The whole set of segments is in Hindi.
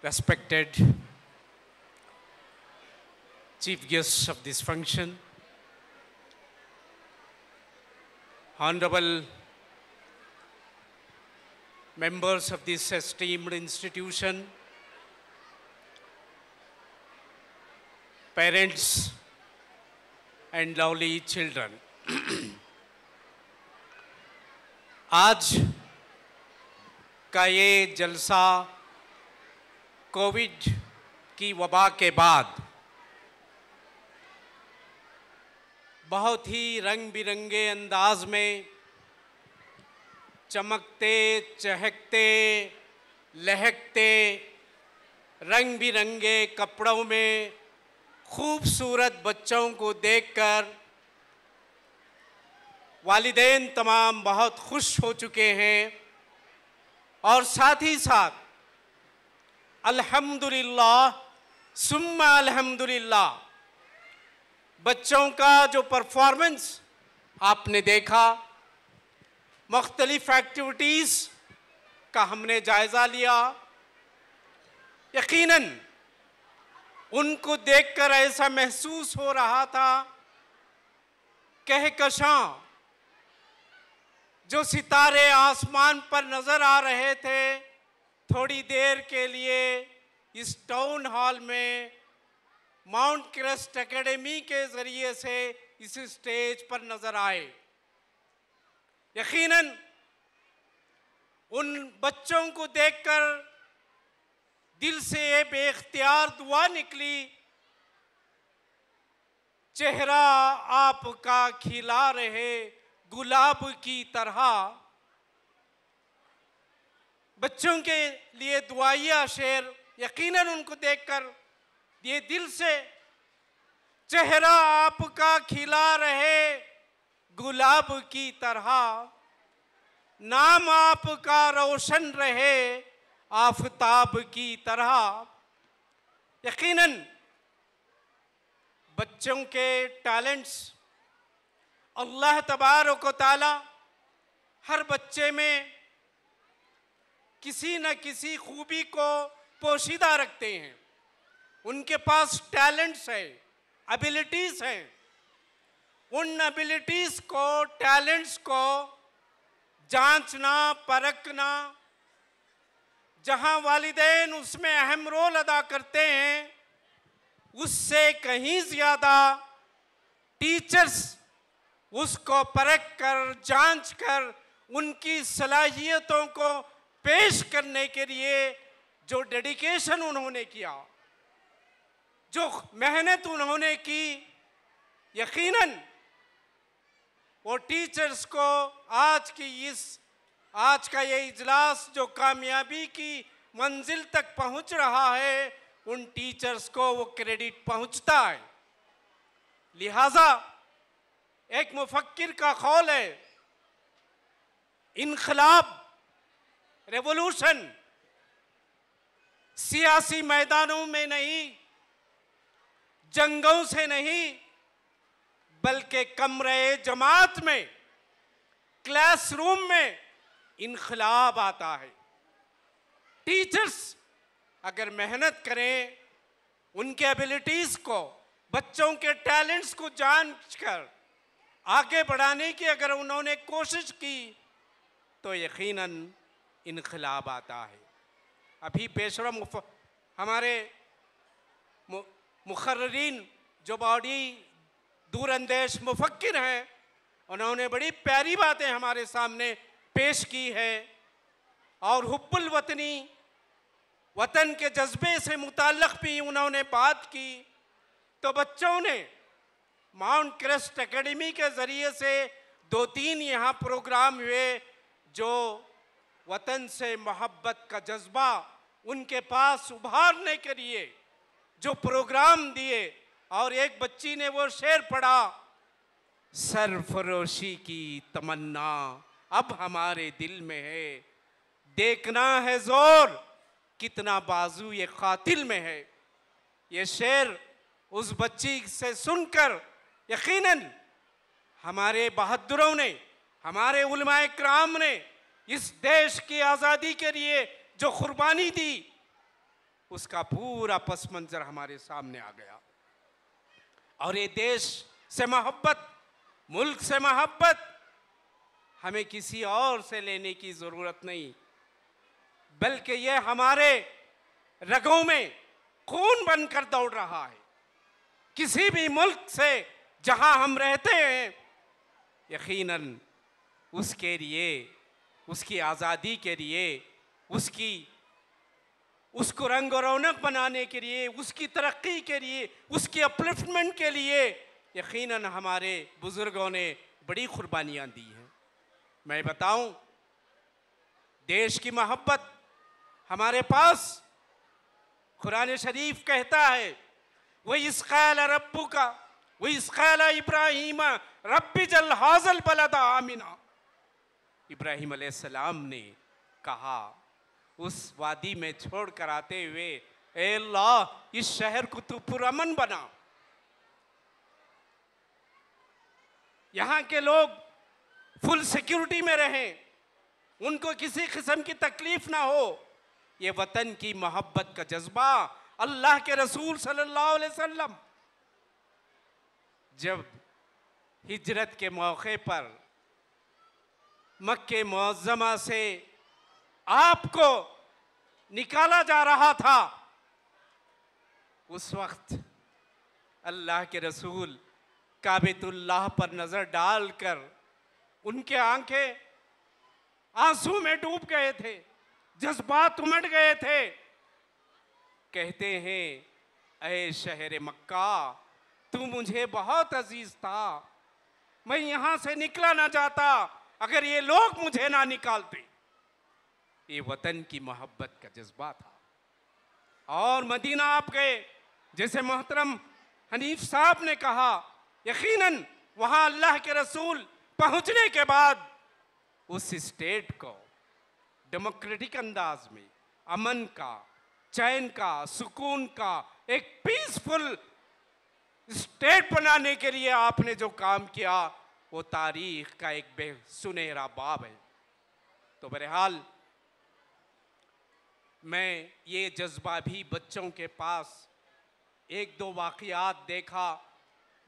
Respected chief guests of this function, honorable members of this esteemed institution, parents and lovely children. आज का ये जलसा कोविड की वबा के बाद बहुत ही रंग बिरंगे अंदाज में चमकते चहकते लहकते रंग बिरंगे कपड़ों में खूबसूरत बच्चों को देखकर वालिदैन तमाम बहुत खुश हो चुके हैं और साथ ही साथ अल्हम्दुलिल्लाह सुम्मा अल्हम्दुलिल्लाह बच्चों का जो परफॉर्मेंस आपने देखा, मुख्तलिफ एक्टिविटीज़ का हमने जायज़ा लिया। यकीनन उनको देखकर ऐसा महसूस हो रहा था कहकशां जो सितारे आसमान पर नज़र आ रहे थे, थोड़ी देर के लिए इस टाउन हॉल में माउंट क्रेस्ट एकेडमी के ज़रिए से इस स्टेज पर नज़र आए। यकीनन उन बच्चों को देखकर दिल से ये बेख्तियार दुआ निकली, चेहरा आपका खिला रहे गुलाब की तरह। बच्चों के लिए दुआइया शेर यकीनन उनको देखकर ये दिल से, चेहरा आपका खिला रहे गुलाब की तरह, नाम आपका रोशन रहे आफताब की तरह। यकीनन बच्चों के टैलेंट्स अल्लाह तबारक व तआला हर बच्चे में किसी न किसी खूबी को पोशीदा रखते हैं। उनके पास टैलेंट्स है, एबिलिटीज़ हैं। उन एबिलिटीज़ को, टैलेंट्स को जांचना परखना, जहां वालिदैन उसमें अहम रोल अदा करते हैं, उससे कहीं ज़्यादा टीचर्स उसको परख कर, जांच कर, उनकी सलाहियतों को पेश करने के लिए जो डेडिकेशन उन्होंने किया, जो मेहनत उन्होंने की, यकीनन वो टीचर्स को आज का ये इजलास जो कामयाबी की मंजिल तक पहुंच रहा है, उन टीचर्स को वो क्रेडिट पहुंचता है। लिहाजा एक मुफक्किर का कौल है, इनकलाब, रेवोल्यूशन सियासी मैदानों में नहीं, जंगों से नहीं, बल्कि कमरे जमात में, क्लासरूम में इनकलाब आता है। टीचर्स अगर मेहनत करें, उनके एबिलिटीज़ को बच्चों के टैलेंट्स को जानकर आगे बढ़ाने की अगर उन्होंने कोशिश की तो यकीनन इनकलाब आता है। अभी पेशवा हमारे मुखर्रीन जो बड़ी दूरंदेश मुफक्किर हैं, उन्होंने बड़ी प्यारी बातें हमारे सामने पेश की है और हुब्बुल वतनी, वतन के जज्बे से मुताल्लिक़ भी उन्होंने बात की। तो बच्चों ने माउंट क्रेस्ट एकेडमी के ज़रिए से 2-3 यहाँ प्रोग्राम हुए जो वतन से मोहब्बत का जज्बा उनके पास उभारने के लिए जो प्रोग्राम दिए। और एक बच्ची ने वो शेर पढ़ा, सरफरोशी की तमन्ना अब हमारे दिल में है, देखना है जोर कितना बाजू ये कातिल में है। ये शेर उस बच्ची से सुनकर यकीनन हमारे बहादुरों ने, हमारे उलमाए किराम ने इस देश की आज़ादी के लिए जो कुर्बानी दी, उसका पूरा पस मंज़र हमारे सामने आ गया। और ये देश से मोहब्बत, मुल्क से मोहब्बत हमें किसी और से लेने की ज़रूरत नहीं, बल्कि ये हमारे रगों में खून बनकर दौड़ रहा है। किसी भी मुल्क से जहां हम रहते हैं, यकीनन उसके लिए, उसकी आज़ादी के लिए, उसको रंग और रौनक बनाने के लिए, उसकी तरक्की के लिए, उसकी अपलिफ्टमेंट के लिए यकीनन हमारे बुज़ुर्गों ने बड़ी कुर्बानियाँ दी हैं। मैं बताऊं, देश की मोहब्बत हमारे पास कुरान शरीफ कहता है, वही इसक़ाल रब्बु का वही इसक़ाल इब्राहीम रब्बि जल हाज़ल बलदा आमिना। इब्राहीम अलैहिस्सलाम ने कहा उस वादी में छोड़ कर आते हुए, ए अल्लाह इस शहर को तू पुरअमन बना, यहाँ के लोग फुल सिक्योरिटी में रहें, उनको किसी किस्म की तकलीफ ना हो। ये वतन की मोहब्बत का जज्बा अल्लाह के रसूल सल्लल्लाहु अलैहि वसल्लम जब हिजरत के मौके पर मक्के मुअज़्ज़मा से आपको निकाला जा रहा था, उस वक्त अल्लाह के रसूल काबेतुल्लाह पर नज़र डालकर उनके आंखें आंसू में डूब गए थे, जज्बात उमड़ गए थे। कहते हैं, ऐ शहर मक्का तू मुझे बहुत अजीज था, मैं यहाँ से निकला ना जाता अगर ये लोग मुझे ना निकालते। ये वतन की मोहब्बत का जज्बा था। और मदीना आप गए, जैसे मोहतरम हनीफ साहब ने कहा, यकीनन वहाँ अल्लाह के रसूल पहुँचने के बाद उस स्टेट को डेमोक्रेटिक अंदाज में अमन का, चैन का, सुकून का एक पीसफुल स्टेट बनाने के लिए आपने जो काम किया, वो तारीख का एक बेसुनहरा बाब है। तो बहरहाल मैं ये जज्बा भी बच्चों के पास, एक दो वाक़यात देखा,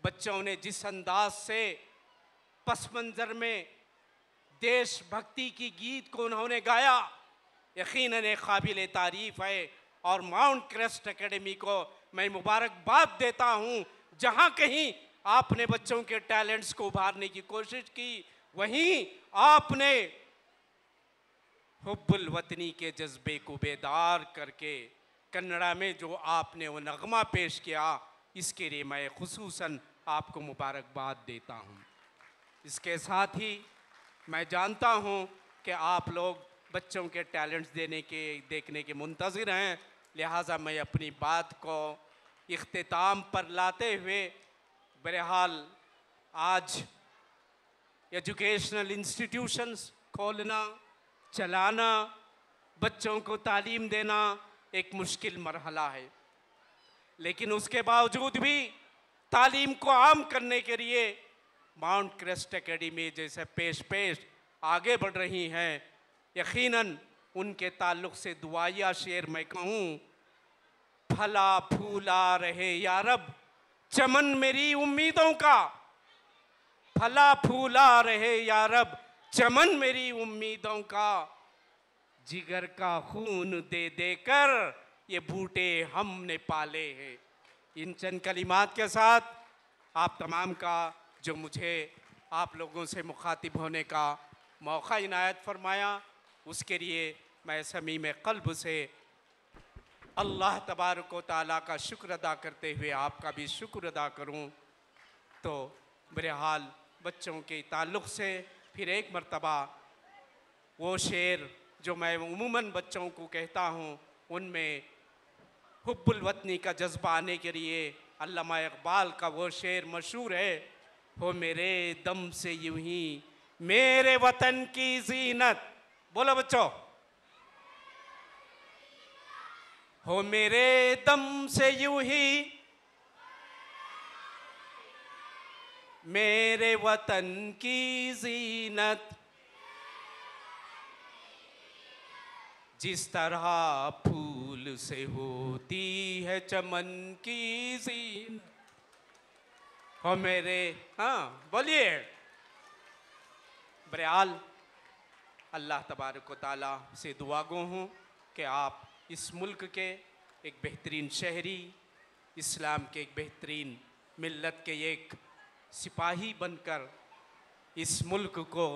बच्चों ने जिस अंदाज से पस मंज़र में देशभक्ति की गीत को उन्होंने गाया, यकीनन एक काबिल तारीफ़ है। और माउंट क्रेस्ट एकेडमी को मैं मुबारकबाद देता हूँ, जहाँ कहीं आपने बच्चों के टैलेंट्स को उभारने की कोशिश की, वहीं आपने हुब्बुल वतनी के जज्बे को बेदार करके कन्नड़ा में जो आपने वो नगमा पेश किया, इसके लिए मैं खुसूसन आपको मुबारकबाद देता हूँ। इसके साथ ही मैं जानता हूँ कि आप लोग बच्चों के टैलेंट्स देखने के मुंतज़िर हैं, लिहाजा मैं अपनी बात को इख्तिताम पर लाते हुए, बहरहाल आज एजुकेशनल इंस्टीट्यूशंस खोलना, चलाना, बच्चों को तालीम देना एक मुश्किल मरहला है, लेकिन उसके बावजूद भी तालीम को आम करने के लिए माउंट क्रेस्ट एकेडमी जैसे पेश आगे बढ़ रही हैं। यकीनन उनके ताल्लुक़ से दुआया शेर मैं कहूँ, फला फूला रहे या रब, चमन मेरी उम्मीदों का फला फूला रहे या रब, चमन मेरी उम्मीदों का, जिगर का खून दे देकर ये बूटे हमने पाले हैं। इन चंद कलिमात के साथ आप तमाम का जो मुझे आप लोगों से मुखातिब होने का मौका इनायत फरमाया, उसके लिए मैं समीम क़ल्ब से अल्लाह तबारक व तआला का शुक्र अदा करते हुए आपका भी शुक्र अदा करूं। तो बहरहाल बच्चों के ताल्लुक़ से फिर एक मर्तबा वो शेर जो मैं उमूमन बच्चों को कहता हूँ, उनमें हुब्बुल वतनी का जज्बा आने के लिए अल्लामा इक़बाल का वो शेर मशहूर है, हो मेरे दम से यूं ही मेरे वतन की ज़ीनत। बोलो बच्चों, हो मेरे दम से यूं ही मेरे वतन की ज़ीनत, जिस तरह फूल से होती है चमन की ज़ीनत। हो मेरे, हाँ बोलिए। बहरहाल अल्लाह तबारक व तआला से दुआ गो हूँ कि आप इस मुल्क के एक बेहतरीन शहरी, इस्लाम के एक बेहतरीन मिल्लत के एक सिपाही बनकर इस मुल्क को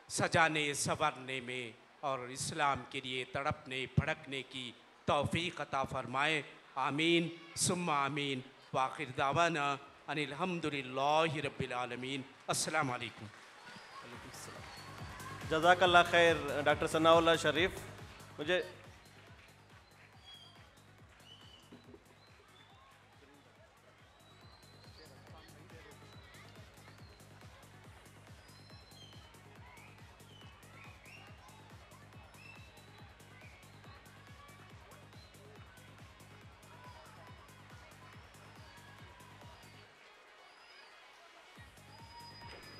सजाने संवारने में और इस्लाम के लिए तड़पने भड़कने की तौफ़ीक़ अता फ़रमाएँ। आमीन सुम्मा आमीन। वाखिर दावाना अनिल हम्दुलिल्लाहि रब्बिल आलमीन। अस्सलामु अलैकुम। जज़ाकल्लाह खैर डॉक्टर सनाउल्लाह शरीफ। मुझे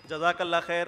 जज़ाकल्लाह खैर।